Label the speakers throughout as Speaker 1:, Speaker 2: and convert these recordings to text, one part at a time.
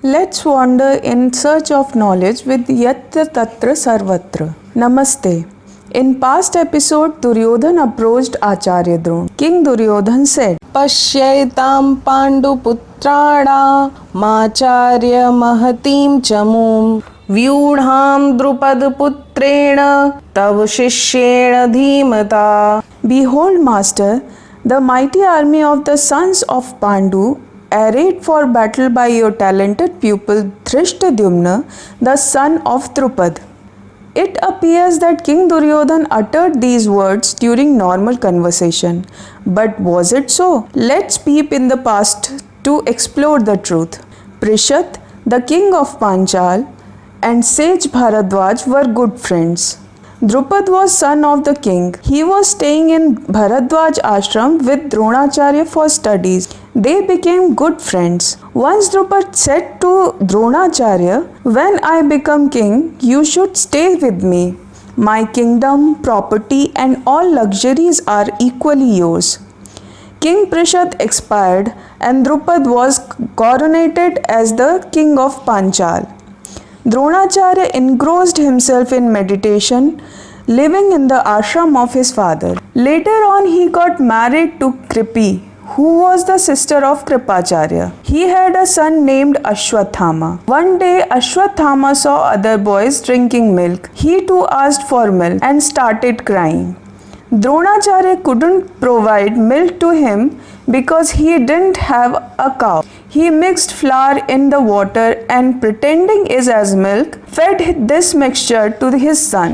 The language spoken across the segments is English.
Speaker 1: Let's wander in search of knowledge with Yatra Tatra Sarvatra. Namaste. In past episode, Duryodhan approached Acharya Drona. King Duryodhan said,
Speaker 2: पश्यैतां पाण्डुपुत्राणां माचार्य महतीं चमूं व्यूढां द्रुपदपुत्रेण तव शिष्येण धीमता.
Speaker 1: Behold, Master, the mighty army of the sons of Pandu, arrayed for battle by your talented pupil Dhrishtadyumna, the son of Drupad. It appears that King Duryodhan uttered these words during normal conversation. But was it so? Let's peep in the past to explore the truth. Prishat, the king of Panchal, and sage Bharadwaj were good friends. Drupad was son of the king. He was staying in Bharadwaj ashram with Dronacharya for studies. They became good friends. Once Drupad said to Dronacharya, "When I become king, you should stay with me. My kingdom, property and all luxuries are equally yours." King Prishat expired and Drupad was coronated as the king of Panchal. Dronacharya engrossed himself in meditation, living in the ashram of his father. Later on, he got married to Kripi, who was the sister of Kripacharya. He had a son named Ashwathama. One day, Ashwathama saw other boys drinking milk. He too asked for milk and started crying. Dronacharya couldn't provide milk to him because he didn't have a cow. He mixed flour in the water and, pretending it as milk, fed this mixture to his son.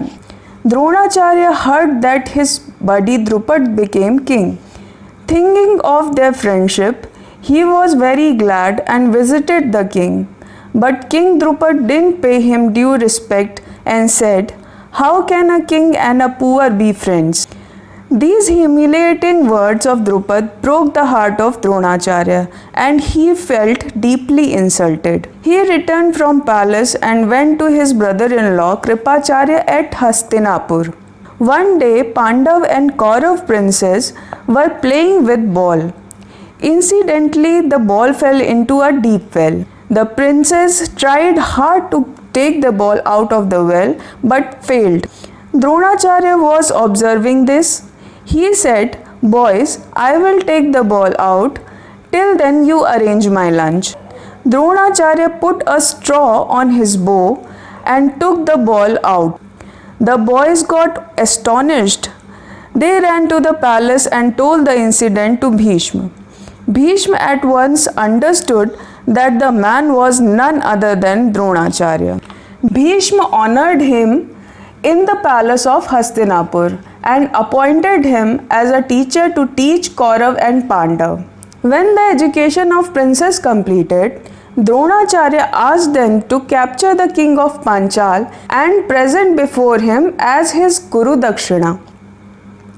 Speaker 1: Dronacharya heard that his buddy Drupad became king. Thinking of their friendship, he was very glad and visited the king. But King Drupad didn't pay him due respect and said, "How can a king and a poor be friends?" These humiliating words of Drupad broke the heart of Dronacharya and he felt deeply insulted. He returned from palace and went to his brother-in-law Kripacharya at Hastinapur. One day, Pandav and Kaurav princes were playing with ball. Incidentally, the ball fell into a deep well. The princes tried hard to take the ball out of the well but failed. Dronacharya was observing this. He said, "Boys, I will take the ball out. Till then you arrange my lunch." Dronacharya put a straw on his bow and took the ball out. The boys got astonished. They ran to the palace and told the incident to Bhishma. Bhishma at once understood that the man was none other than Dronacharya. Bhishma honored him in the palace of Hastinapur and appointed him as a teacher to teach Kaurav and Pandav. When the education of princes completed, Dronacharya asked them to capture the king of Panchal and present before him as his Guru Dakshina.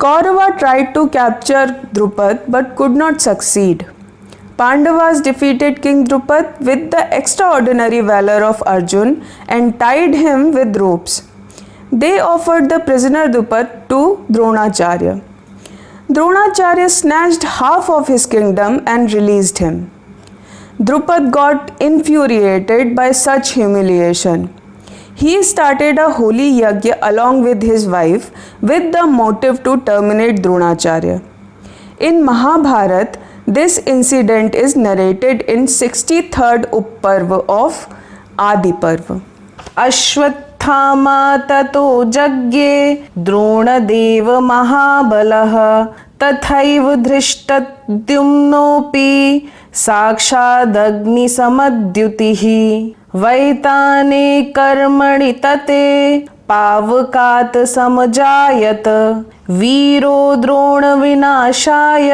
Speaker 1: Kaurava tried to capture Drupad but could not succeed. Pandavas defeated King Drupad with the extraordinary valor of Arjun and tied him with ropes. They offered the prisoner Drupad to Dronacharya. Dronacharya snatched half of his kingdom and released him. Drupad got infuriated by such humiliation. He started a holy yajna along with his wife with the motive to terminate Dronacharya. In Mahabharata, this incident is narrated in 63rd Upparva of Adi Parva.
Speaker 2: Ashwatthama ततो जज्ञे द्रोणदेव महाबलः तथैव धृष्टद्युम्नोऽपि साक्षादग्निसमद्युतिः वैताने कर्मणि तते पावकात् समजायत वीरो द्रोणविनाशाय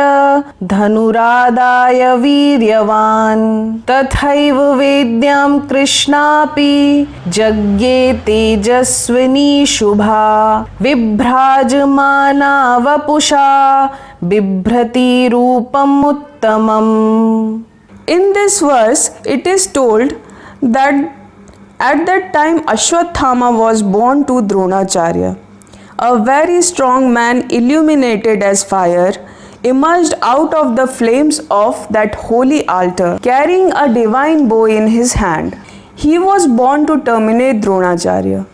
Speaker 2: धनुरादाय वीर्यवान् तथैव वेद्यां कृष्णापि जज्ञे तेजस्विनी शुभा विभ्राजमाना वपुषा बिभ्रति रूपम् उत्तमम्.
Speaker 1: In this verse, it is told that at that time Ashwathama was born to Dronacharya. A very strong man illuminated as fire, emerged out of the flames of that holy altar, carrying a divine bow in his hand. He was born to terminate Dronacharya.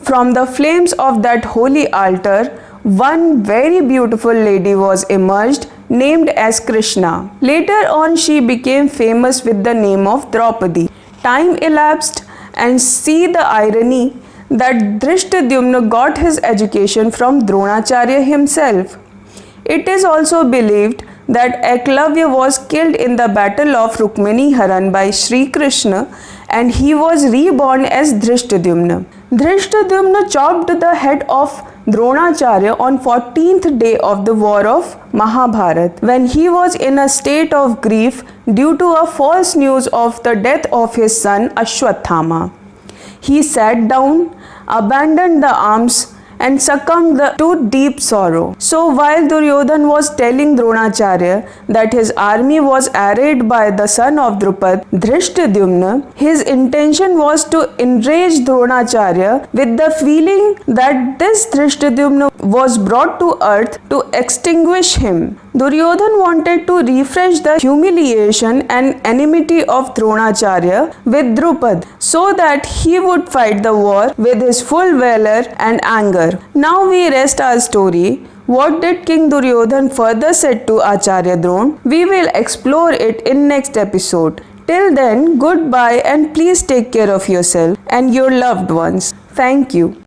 Speaker 1: From the flames of that holy altar, one very beautiful lady was emerged, named as Krishna. Later on, she became famous with the name of Draupadi. Time elapsed, and see the irony that Drishtadyumna got his education from Dronacharya himself. It is also believed that Eklavya was killed in the battle of Rukmini Haran by Sri Krishna, and he was reborn as Drishtadyumna. Drishtadyumna chopped the head of Dronacharya on 14th day of the war of Mahabharat, when he was in a state of grief due to a false news of the death of his son Ashwathama. He sat down, abandoned the arms, and succumbed to deep sorrow. So while Duryodhan was telling Dronacharya that his army was arrayed by the son of Drupad, Drishtadyumna, his intention was to enrage Dronacharya with the feeling that this Drishtadyumna was brought to earth to extinguish him. Duryodhan wanted to refresh the humiliation and enmity of Dronacharya with Drupad so that he would fight the war with his full valor and anger. Now we rest our story. What did King Duryodhan further said to Acharya Dron? We will explore it in next episode. Till then, goodbye and please take care of yourself and your loved ones. Thank you.